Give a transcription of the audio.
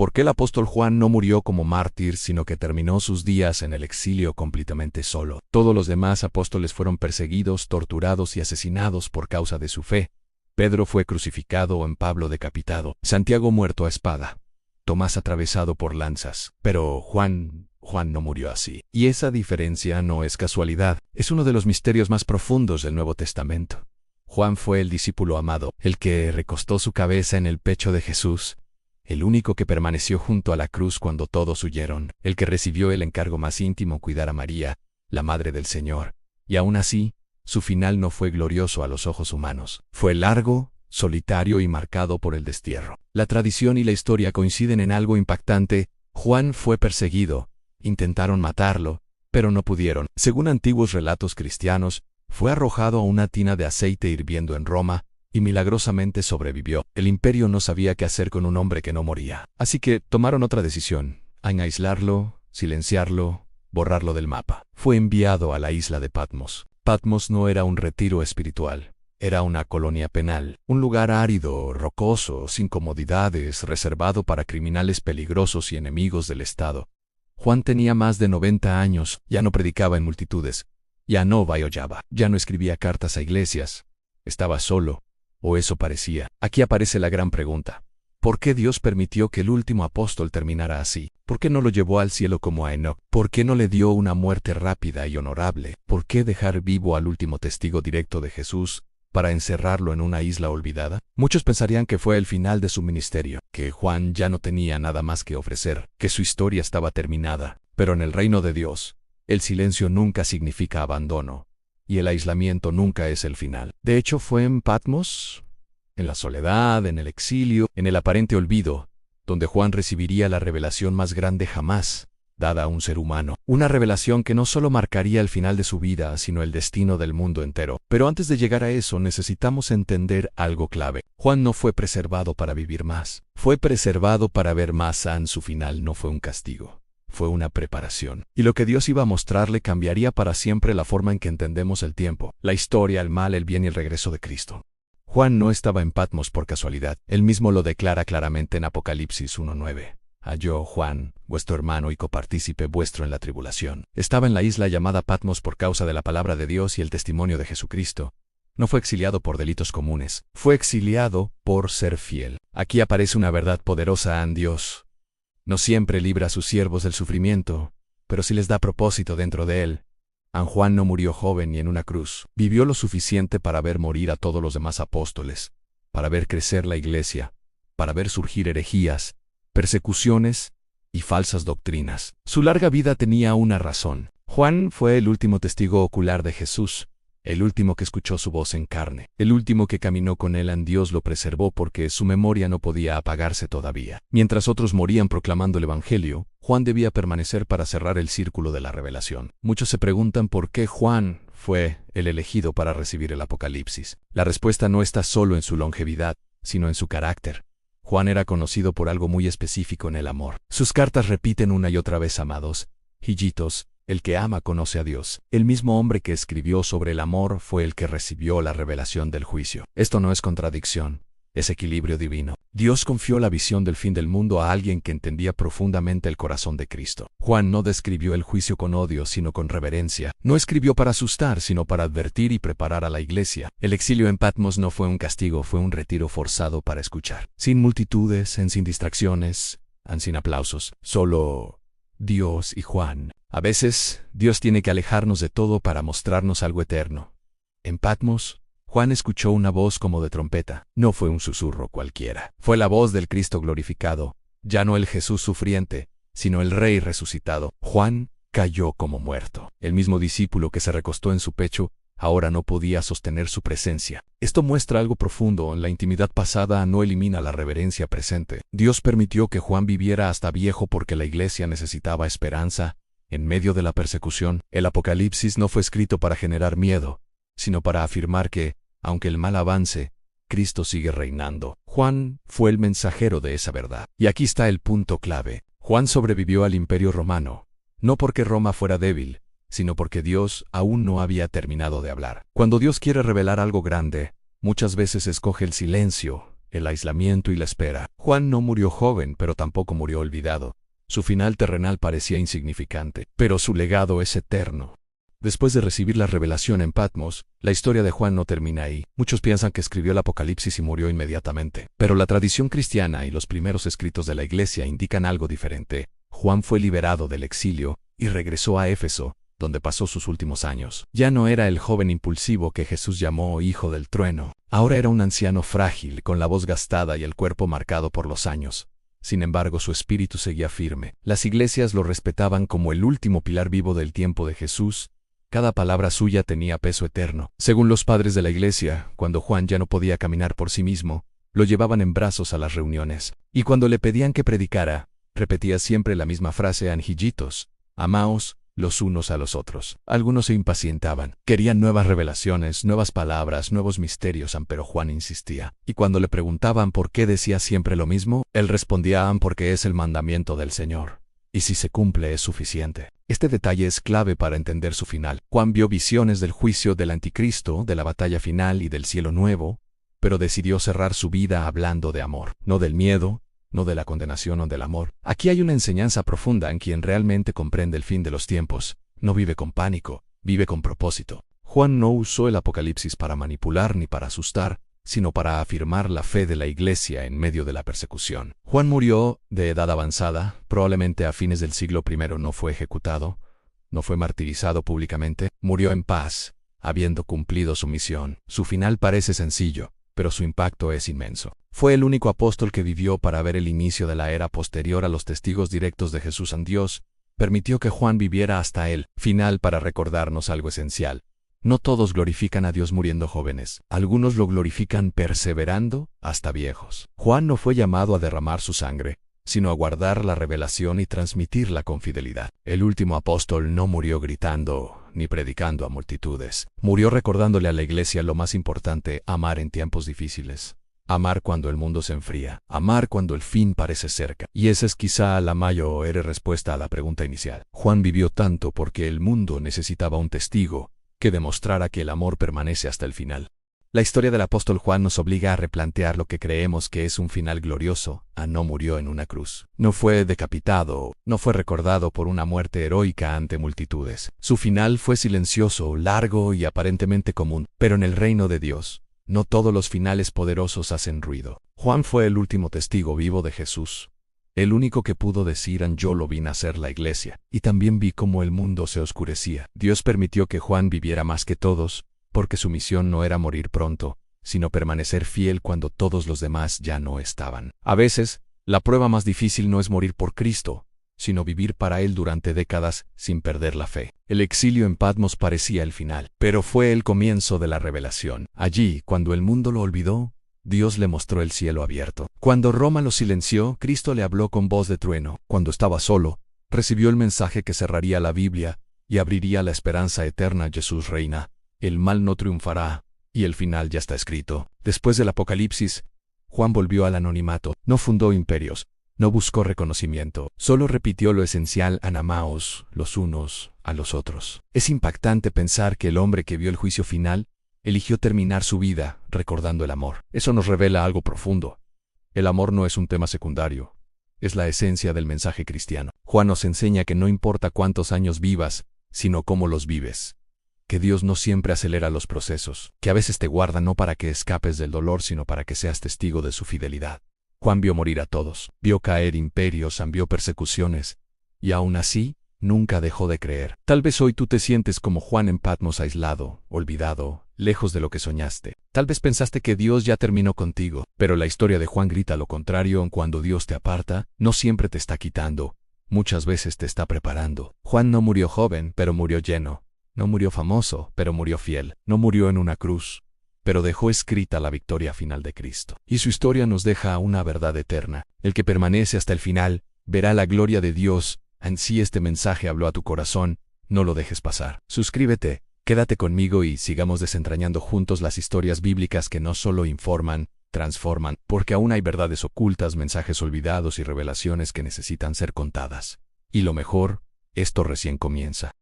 ¿Por qué el apóstol Juan no murió como mártir, sino que terminó sus días en el exilio completamente solo? Todos los demás apóstoles fueron perseguidos, torturados y asesinados por causa de su fe. Pedro fue crucificado o Pablo decapitado, Santiago muerto a espada, Tomás atravesado por lanzas. Pero Juan no murió así. Y esa diferencia no es casualidad, es uno de los misterios más profundos del Nuevo Testamento. Juan fue el discípulo amado, el que recostó su cabeza en el pecho de Jesús, el único que permaneció junto a la cruz cuando todos huyeron, el que recibió el encargo más íntimo cuidar a María, la Madre del Señor. Y aún así, su final no fue glorioso a los ojos humanos. Fue largo, solitario y marcado por el destierro. La tradición y la historia coinciden en algo impactante. Juan fue perseguido, intentaron matarlo, pero no pudieron. Según antiguos relatos cristianos, fue arrojado a una tina de aceite hirviendo en Roma, y milagrosamente sobrevivió. El imperio no sabía qué hacer con un hombre que no moría. Así que tomaron otra decisión: aislarlo, silenciarlo, borrarlo del mapa. Fue enviado a la isla de Patmos. Patmos no era un retiro espiritual, era una colonia penal, un lugar árido, rocoso, sin comodidades, reservado para criminales peligrosos y enemigos del Estado. Juan tenía más de 90 años, ya no predicaba en multitudes, ya no bailaba, ya no escribía cartas a iglesias. Estaba solo, o eso parecía. Aquí aparece la gran pregunta: ¿por qué Dios permitió que el último apóstol terminara así? ¿Por qué no lo llevó al cielo como a Enoc? ¿Por qué no le dio una muerte rápida y honorable? ¿Por qué dejar vivo al último testigo directo de Jesús para encerrarlo en una isla olvidada? Muchos pensarían que fue el final de su ministerio, que Juan ya no tenía nada más que ofrecer, que su historia estaba terminada. Pero en el reino de Dios, el silencio nunca significa abandono, y el aislamiento nunca es el final. De hecho, fue en Patmos, en la soledad, en el exilio, en el aparente olvido, donde Juan recibiría la revelación más grande jamás dada a un ser humano. Una revelación que no solo marcaría el final de su vida, sino el destino del mundo entero. Pero antes de llegar a eso, necesitamos entender algo clave. Juan no fue preservado para vivir más. Fue preservado para ver más. Su final no fue un castigo. Fue una preparación. Y lo que Dios iba a mostrarle cambiaría para siempre la forma en que entendemos el tiempo, la historia, el mal, el bien y el regreso de Cristo. Juan no estaba en Patmos por casualidad. Él mismo lo declara claramente en Apocalipsis 1:9. Yo, Juan, vuestro hermano y copartícipe vuestro en la tribulación. Estaba en la isla llamada Patmos por causa de la palabra de Dios y el testimonio de Jesucristo. No fue exiliado por delitos comunes. Fue exiliado por ser fiel. Aquí aparece una verdad poderosa. Dios no siempre libra a sus siervos del sufrimiento, pero sí les da propósito dentro de él. Juan no murió joven ni en una cruz. Vivió lo suficiente para ver morir a todos los demás apóstoles, para ver crecer la iglesia, para ver surgir herejías, persecuciones y falsas doctrinas. Su larga vida tenía una razón. Juan fue el último testigo ocular de Jesús, el último que escuchó su voz en carne, el último que caminó con él. Dios lo preservó porque su memoria no podía apagarse todavía. Mientras otros morían proclamando el Evangelio, Juan debía permanecer para cerrar el círculo de la revelación. Muchos se preguntan por qué Juan fue el elegido para recibir el Apocalipsis. La respuesta no está solo en su longevidad, sino en su carácter. Juan era conocido por algo muy específico en el amor. Sus cartas repiten una y otra vez: amados hijitos, el que ama conoce a Dios. El mismo hombre que escribió sobre el amor fue el que recibió la revelación del juicio. Esto no es contradicción, es equilibrio divino. Dios confió la visión del fin del mundo a alguien que entendía profundamente el corazón de Cristo. Juan no describió el juicio con odio, sino con reverencia. No escribió para asustar, sino para advertir y preparar a la iglesia. El exilio en Patmos no fue un castigo, fue un retiro forzado para escuchar. Sin multitudes, sin distracciones, sin aplausos. Solo Dios y Juan. A veces, Dios tiene que alejarnos de todo para mostrarnos algo eterno. En Patmos, Juan escuchó una voz como de trompeta. No fue un susurro cualquiera. Fue la voz del Cristo glorificado. Ya no el Jesús sufriente, sino el Rey resucitado. Juan cayó como muerto. El mismo discípulo que se recostó en su pecho, ahora no podía sostener su presencia. Esto muestra algo profundo. La intimidad pasada no elimina la reverencia presente. Dios permitió que Juan viviera hasta viejo porque la iglesia necesitaba esperanza en medio de la persecución. El Apocalipsis no fue escrito para generar miedo, sino para afirmar que, aunque el mal avance, Cristo sigue reinando. Juan fue el mensajero de esa verdad. Y aquí está el punto clave. Juan sobrevivió al Imperio Romano, no porque Roma fuera débil, sino porque Dios aún no había terminado de hablar. Cuando Dios quiere revelar algo grande, muchas veces escoge el silencio, el aislamiento y la espera. Juan no murió joven, pero tampoco murió olvidado. Su final terrenal parecía insignificante, pero su legado es eterno. Después de recibir la revelación en Patmos, la historia de Juan no termina ahí. Muchos piensan que escribió el Apocalipsis y murió inmediatamente. Pero la tradición cristiana y los primeros escritos de la Iglesia indican algo diferente. Juan fue liberado del exilio y regresó a Éfeso, donde pasó sus últimos años. Ya no era el joven impulsivo que Jesús llamó hijo del trueno. Ahora era un anciano frágil, con la voz gastada y el cuerpo marcado por los años. Sin embargo, su espíritu seguía firme. Las iglesias lo respetaban como el último pilar vivo del tiempo de Jesús. Cada palabra suya tenía peso eterno. Según los padres de la iglesia, cuando Juan ya no podía caminar por sí mismo, lo llevaban en brazos a las reuniones. Y cuando le pedían que predicara, repetía siempre la misma frase: anjillitos, amaos los unos a los otros. Algunos se impacientaban. Querían nuevas revelaciones, nuevas palabras, nuevos misterios, pero Juan insistía. Y cuando le preguntaban por qué decía siempre lo mismo, él respondía: porque es el mandamiento del Señor. Y si se cumple es suficiente. Este detalle es clave para entender su final. Juan vio visiones del juicio del anticristo, de la batalla final y del cielo nuevo, pero decidió cerrar su vida hablando de amor, no del miedo, no de la condenación o del amor. Aquí hay una enseñanza profunda en quien realmente comprende el fin de los tiempos. No vive con pánico, vive con propósito. Juan no usó el Apocalipsis para manipular ni para asustar, sino para afirmar la fe de la iglesia en medio de la persecución. Juan murió de edad avanzada, probablemente a fines del siglo I. No fue ejecutado, no fue martirizado públicamente, murió en paz, habiendo cumplido su misión. Su final parece sencillo, pero su impacto es inmenso. Fue el único apóstol que vivió para ver el inicio de la era posterior a los testigos directos de Jesús en Dios. Permitió que Juan viviera hasta el final para recordarnos algo esencial. No todos glorifican a Dios muriendo jóvenes. Algunos lo glorifican perseverando hasta viejos. Juan no fue llamado a derramar su sangre, sino a guardar la revelación y transmitirla con fidelidad. El último apóstol no murió gritando ni predicando a multitudes. Murió recordándole a la iglesia lo más importante: amar en tiempos difíciles. Amar cuando el mundo se enfría. Amar cuando el fin parece cerca. Y esa es quizá la mayor respuesta a la pregunta inicial. Juan vivió tanto porque el mundo necesitaba un testigo que demostrara que el amor permanece hasta el final. La historia del apóstol Juan nos obliga a replantear lo que creemos que es un final glorioso. No murió en una cruz. No fue decapitado, no fue recordado por una muerte heroica ante multitudes. Su final fue silencioso, largo y aparentemente común. Pero en el reino de Dios, no todos los finales poderosos hacen ruido. Juan fue el último testigo vivo de Jesús. El único que pudo decir: yo lo vi nacer la iglesia, y también vi cómo el mundo se oscurecía. Dios permitió que Juan viviera más que todos, porque su misión no era morir pronto, sino permanecer fiel cuando todos los demás ya no estaban. A veces, la prueba más difícil no es morir por Cristo, sino vivir para Él durante décadas sin perder la fe. El exilio en Patmos parecía el final, pero fue el comienzo de la revelación. Allí, cuando el mundo lo olvidó, Dios le mostró el cielo abierto. Cuando Roma lo silenció, Cristo le habló con voz de trueno. Cuando estaba solo, recibió el mensaje que cerraría la Biblia y abriría la esperanza eterna. Jesús reina, el mal no triunfará, y el final ya está escrito. Después del Apocalipsis, Juan volvió al anonimato. No fundó imperios, no buscó reconocimiento, solo repitió lo esencial: amaos los unos a los otros. Es impactante pensar que el hombre que vio el juicio final eligió terminar su vida recordando el amor. Eso nos revela algo profundo. El amor no es un tema secundario, es la esencia del mensaje cristiano. Juan nos enseña que no importa cuántos años vivas, sino cómo los vives. Que Dios no siempre acelera los procesos, que a veces te guarda no para que escapes del dolor, sino para que seas testigo de su fidelidad. Juan vio morir a todos, vio caer imperios, vio persecuciones, y aún así, nunca dejó de creer. Tal vez hoy tú te sientes como Juan en Patmos, aislado, olvidado, lejos de lo que soñaste. Tal vez pensaste que Dios ya terminó contigo, pero la historia de Juan grita lo contrario. Cuando Dios te aparta, no siempre te está quitando, muchas veces te está preparando. Juan no murió joven, pero murió lleno. No murió famoso, pero murió fiel. No murió en una cruz, pero dejó escrita la victoria final de Cristo. Y su historia nos deja una verdad eterna. El que permanece hasta el final, verá la gloria de Dios. Si este mensaje habló a tu corazón, no lo dejes pasar. Suscríbete, quédate conmigo y sigamos desentrañando juntos las historias bíblicas que no solo informan, transforman, porque aún hay verdades ocultas, mensajes olvidados y revelaciones que necesitan ser contadas. Y lo mejor, esto recién comienza.